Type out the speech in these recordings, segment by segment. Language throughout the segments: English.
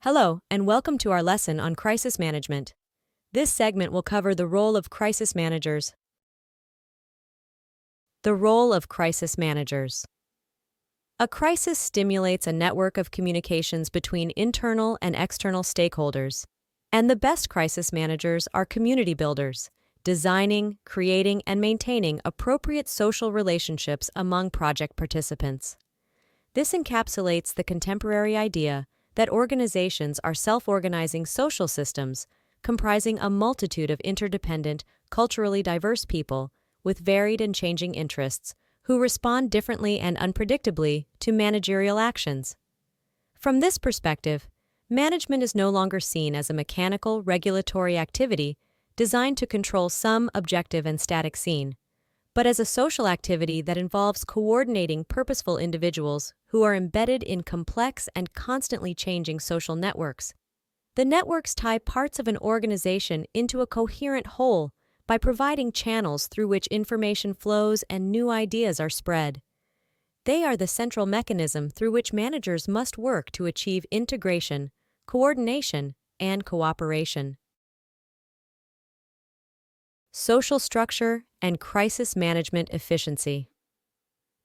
Hello, and welcome to our lesson on crisis management. This segment will cover the role of crisis managers. The role of crisis managers. A crisis stimulates a network of communications between internal and external stakeholders, and the best crisis managers are community builders, designing, creating, and maintaining appropriate social relationships among project participants. This encapsulates the contemporary idea that organizations are self-organizing social systems comprising a multitude of interdependent, culturally diverse people with varied and changing interests who respond differently and unpredictably to managerial actions. From this perspective, management is no longer seen as a mechanical, regulatory activity designed to control some objective and static scene, but as a social activity that involves coordinating purposeful individuals who are embedded in complex and constantly changing social networks. The networks tie parts of an organization into a coherent whole by providing channels through which information flows and new ideas are spread. They are the central mechanism through which managers must work to achieve integration, coordination, and cooperation. Social structure and crisis management efficiency.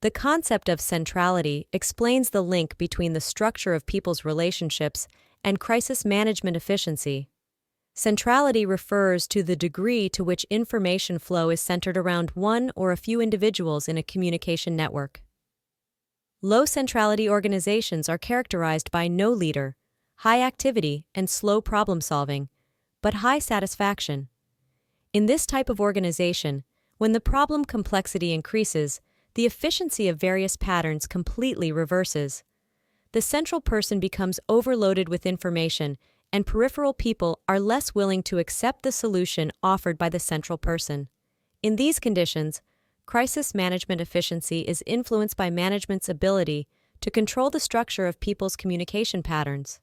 The concept of centrality explains the link between the structure of people's relationships and crisis management efficiency. Centrality refers to the degree to which information flow is centered around one or a few individuals in a communication network. Low centrality organizations are characterized by no leader, high activity, and slow problem solving, but high satisfaction. In this type of organization, when the problem complexity increases, the efficiency of various patterns completely reverses. The central person becomes overloaded with information, and peripheral people are less willing to accept the solution offered by the central person. In these conditions, crisis management efficiency is influenced by management's ability to control the structure of people's communication patterns.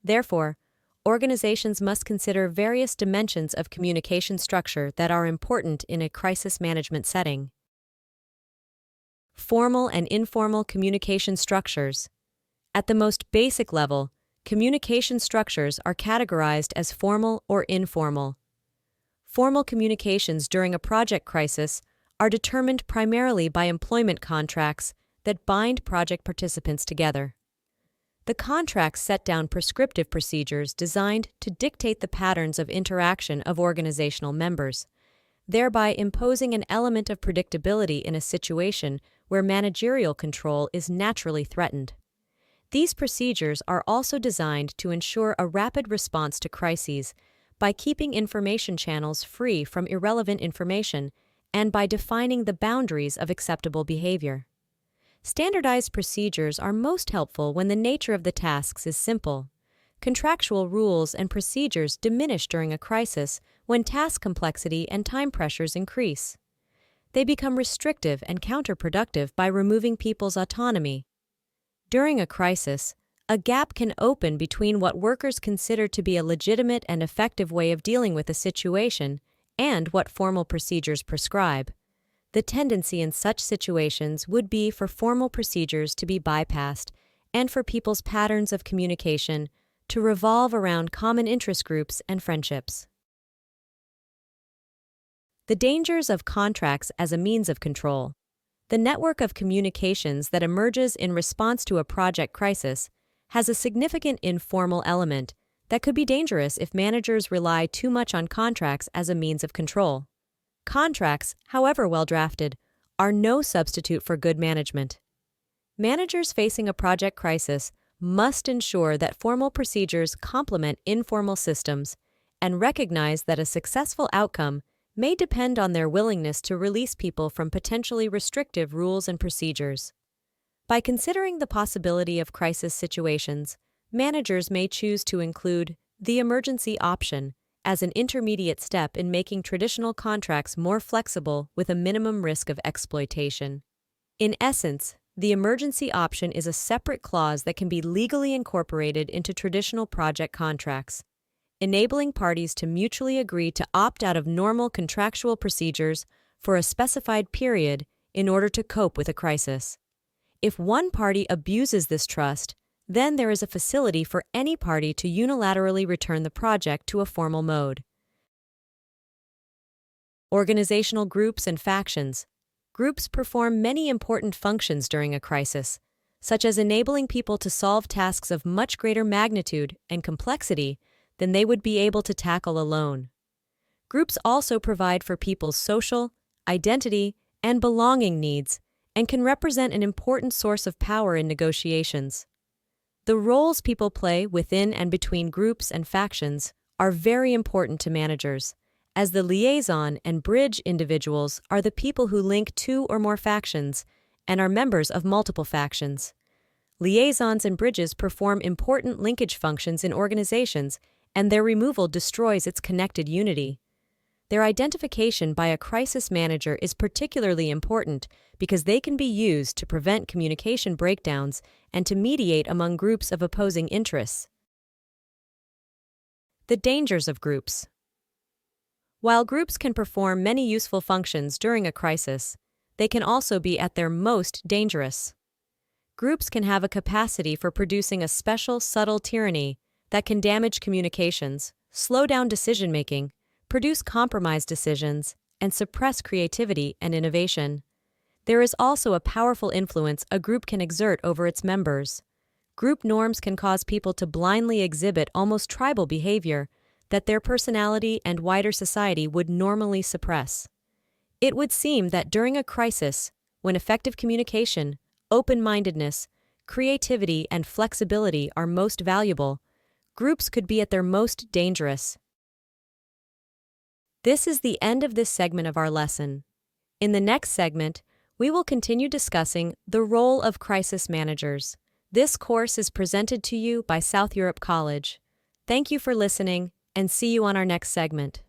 Therefore, organizations must consider various dimensions of communication structure that are important in a crisis management setting. Formal and informal communication structures. At the most basic level, communication structures are categorized as formal or informal. Formal communications during a project crisis are determined primarily by employment contracts that bind project participants together. The contracts set down prescriptive procedures designed to dictate the patterns of interaction of organizational members, thereby imposing an element of predictability in a situation where managerial control is naturally threatened. These procedures are also designed to ensure a rapid response to crises by keeping information channels free from irrelevant information and by defining the boundaries of acceptable behavior. Standardized procedures are most helpful when the nature of the tasks is simple. Contractual rules and procedures diminish during a crisis when task complexity and time pressures increase. They become restrictive and counterproductive by removing people's autonomy. During a crisis, a gap can open between what workers consider to be a legitimate and effective way of dealing with a situation and what formal procedures prescribe. The tendency in such situations would be for formal procedures to be bypassed and for people's patterns of communication to revolve around common interest groups and friendships. The dangers of contracts as a means of control. The network of communications that emerges in response to a project crisis has a significant informal element that could be dangerous if managers rely too much on contracts as a means of control. Contracts, however well drafted, are no substitute for good management. Managers facing a project crisis must ensure that formal procedures complement informal systems and recognize that a successful outcome may depend on their willingness to release people from potentially restrictive rules and procedures. By considering the possibility of crisis situations, managers may choose to include the emergency option as an intermediate step in making traditional contracts more flexible with a minimum risk of exploitation. In essence, the emergency option is a separate clause that can be legally incorporated into traditional project contracts, enabling parties to mutually agree to opt out of normal contractual procedures for a specified period in order to cope with a crisis. If one party abuses this trust, Then there is a facility for any party to unilaterally return the project to a formal mode. Organizational groups and factions. Groups perform many important functions during a crisis, such as enabling people to solve tasks of much greater magnitude and complexity than they would be able to tackle alone. Groups also provide for people's social, identity, and belonging needs, and can represent an important source of power in negotiations. The roles people play within and between groups and factions are very important to managers, as the liaison and bridge individuals are the people who link two or more factions and are members of multiple factions. Liaisons and bridges perform important linkage functions in organizations, and their removal destroys its connected unity. Their identification by a crisis manager is particularly important because they can be used to prevent communication breakdowns and to mediate among groups of opposing interests. The dangers of groups. While groups can perform many useful functions during a crisis, they can also be at their most dangerous. Groups can have a capacity for producing a special, subtle tyranny that can damage communications, slow down decision-making, produce compromised decisions, and suppress creativity and innovation. There is also a powerful influence a group can exert over its members. Group norms can cause people to blindly exhibit almost tribal behavior that their personality and wider society would normally suppress. It would seem that during a crisis, when effective communication, open-mindedness, creativity, and flexibility are most valuable, groups could be at their most dangerous. This is the end of this segment of our lesson. In the next segment, we will continue discussing the role of crisis managers. This course is presented to you by South Europe College. Thank you for listening, and see you on our next segment.